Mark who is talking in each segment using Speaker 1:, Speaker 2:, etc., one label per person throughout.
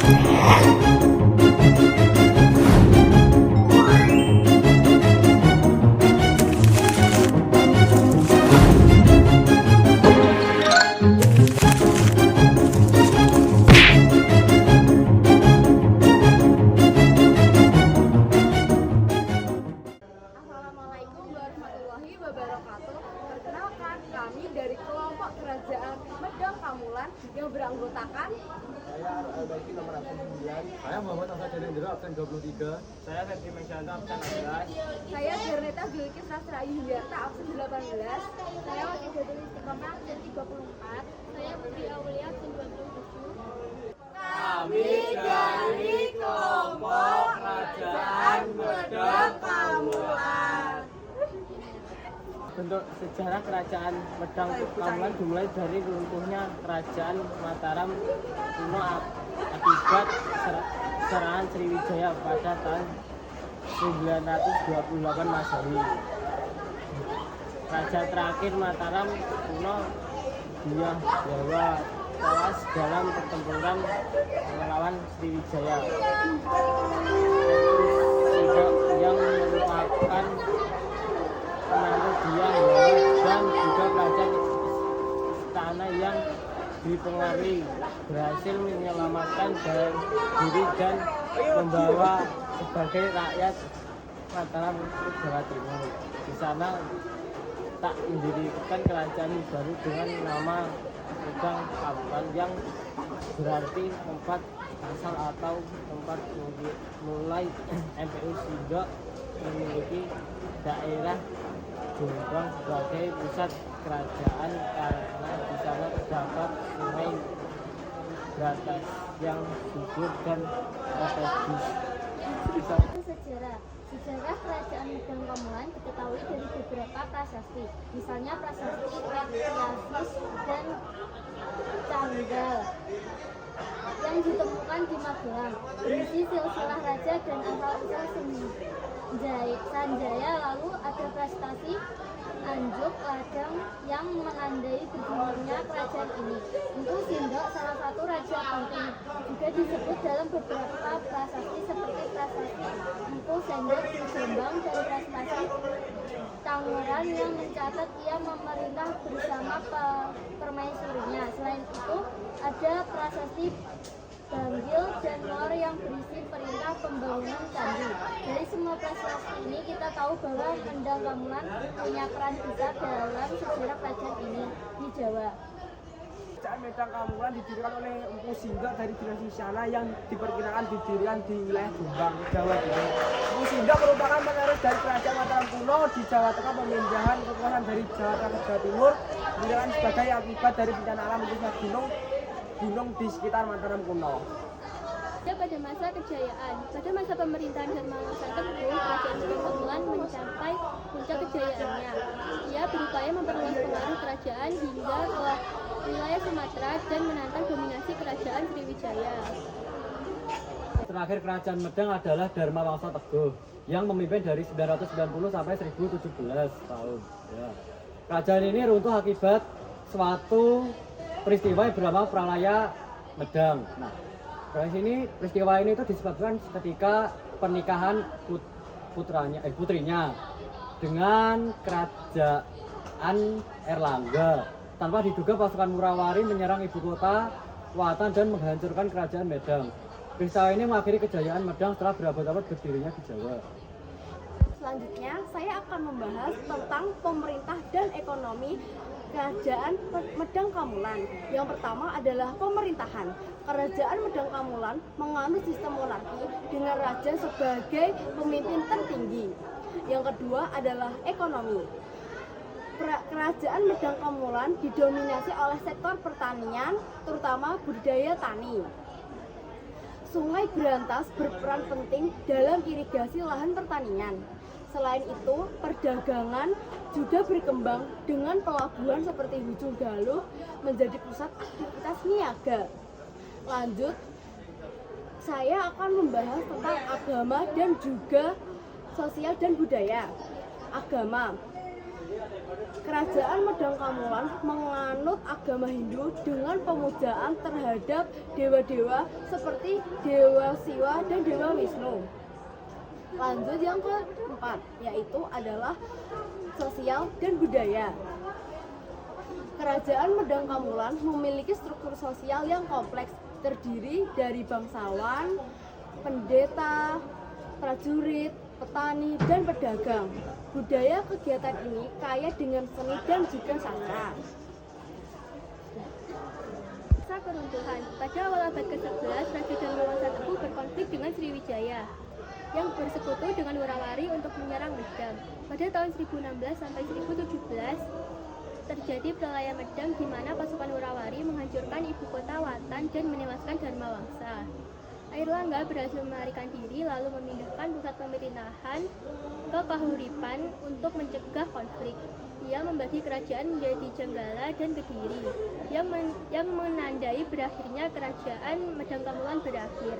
Speaker 1: Assalamualaikum warahmatullahi wabarakatuh. Perkenalkan, kami dari kelompok Kerajaan Medang Kamulan yang beranggotakan
Speaker 2: Saya Al-Baiki nomor absen 9. Saya Muhammad Asa Jalendra absen 23. Saya Ferdi Meksyanto absen 16.
Speaker 1: saya Berneta Bilkis Rastra Yuliarta absen 18. Saya Wakil Jatuh Istiqomah absen 34. Saya Putri Aulia absen 27. Kami dari kelompok Kerajaan Medang Kamulan.
Speaker 3: Bentuk sejarah Kerajaan Medang Kamulan dimulai dari runtuhnya Kerajaan Mataram kuno akibat serangan Sriwijaya pada tahun 928 Masehi. Raja terakhir Mataram kuno, Dyah Dawa, tewas dalam pertempuran melawan Sriwijaya. Yang merupakan menantu Dyah Dawa dan juga kerajaan istana yang dipengaruhi berhasil menyelamatkan diri dan membawa sebagai rakyat Mataram ke Jawa Timur. Di sana tak mendirikan kerajaan baru dengan nama Medang Kamulan yang berarti tempat asal atau tempat mulai MPU Sindok memiliki daerah Jombang sebagai pusat kerajaan karena di sana terdapat sungai Bratas yang subur dan strategis.
Speaker 4: Sejarah Kerajaan Medang Kamulan diketahui dari beberapa prasasti, misalnya prasasti Rektiasis dan Canggal yang ditemukan di Magelang, berisi silsilah raja dan asal-usul Sanjaya. Lalu ada prasasti Anjuk Ladang yang menandai berdirinya kerajaan ini. Empu Sindok, salah satu raja penting, juga disebut dalam beberapa prasasti seperti prasasti Empu Sendok di Jombang dan prasasti Tangerang yang mencatat ia memerintah bersama permaisurinya. Selain itu ada prasasti Banggil dan Lor yang berisi perintah pembangunan candi. Dari semua prasasti ini kita tahu bahwa Medang Kamulan punya peran besar dalam sejarah kerajaan ini di Jawa.
Speaker 3: Kerajaan Medang Kamulan didirikan oleh Empu Sindok dari dinasti Isyana yang diperkirakan didirikan di wilayah Jombang, Jawa Timur. Empu Sindok merupakan penerus dari kerajaan Mataram kuno di Jawa Tengah. Pemindahan kekuasaan dari Jawa Tengah ke Jawa Timur didirikan sebagai akibat dari bencana alam khususnya gunung di sekitar Mataram kuno.
Speaker 4: Pada masa kejayaan, pada masa pemerintahan Dharma Wangsa Tempur, kerajaan Medang Kamulan mencapai puncak kejayaannya. Ia berupaya memperluas pengaruh kerajaan hingga ke wilayah Sumatera dan menantang dominasi kerajaan Sriwijaya.
Speaker 2: Terakhir kerajaan Medang adalah Dharma Wangsa Teguh yang memimpin dari 990 sampai 1017 tahun. Ya. Kerajaan ini runtuh akibat suatu peristiwa yang bernama Pralaya Medang. Nah, peristiwa ini itu disebabkan ketika pernikahan putrinya dengan kerajaan Erlangga. Tanpa diduga pasukan Murawari menyerang ibu kota Watan dan menghancurkan kerajaan Medang. Peristiwa ini mengakhiri kejayaan Medang setelah berabad-abad berdirinya di Jawa.
Speaker 1: Selanjutnya, saya akan membahas tentang pemerintah dan ekonomi Kerajaan Medang Kamulan. Yang pertama adalah pemerintahan. Kerajaan Medang Kamulan menganut sistem monarki dengan raja sebagai pemimpin tertinggi. Yang kedua adalah ekonomi. Kerajaan Medang Kamulan didominasi oleh sektor pertanian, terutama budidaya tani. Sungai Brantas berperan penting dalam irigasi lahan pertanian. Selain itu, perdagangan juga berkembang dengan pelabuhan seperti Ujung Galuh menjadi pusat aktivitas niaga. Lanjut, saya akan membahas tentang agama dan juga sosial dan budaya. Agama. Kerajaan Medang Kamulan menganut agama Hindu dengan pemujaan terhadap dewa-dewa seperti Dewa Siwa dan Dewa Wisnu. Lanjut yang keempat, yaitu adalah sosial dan budaya. Kerajaan Medang Kamulan memiliki struktur sosial yang kompleks, terdiri dari bangsawan, pendeta, prajurit, petani, dan pedagang. Budaya kegiatan ini kaya dengan seni dan juga sastra.
Speaker 4: Masa keruntuhan. Pada awal abad ke-11, Raja Dharmawangsa Teguh berkonflik dengan Sriwijaya yang bersekutu dengan Warawari untuk menyerang Medang. Pada tahun 1016 sampai 1017 terjadi Pralaya Medang di mana pasukan Warawari menghancurkan ibu kota Watan dan menewaskan Dharmawangsa. Airlangga berhasil melarikan diri lalu memindahkan pusat pemerintahan ke Kahuripan untuk mencegah konflik. Ia membagi kerajaan menjadi Jenggala dan Kediri yang menandai berakhirnya kerajaan Medang Kamulan berakhir.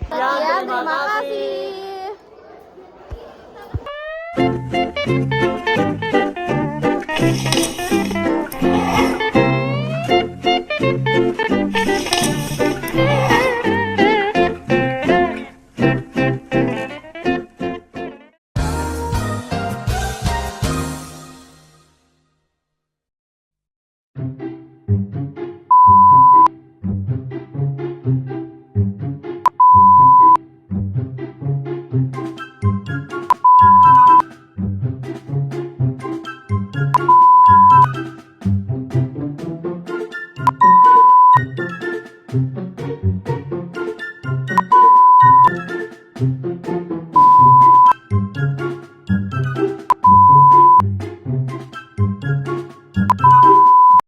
Speaker 1: Sekian, terima kasih.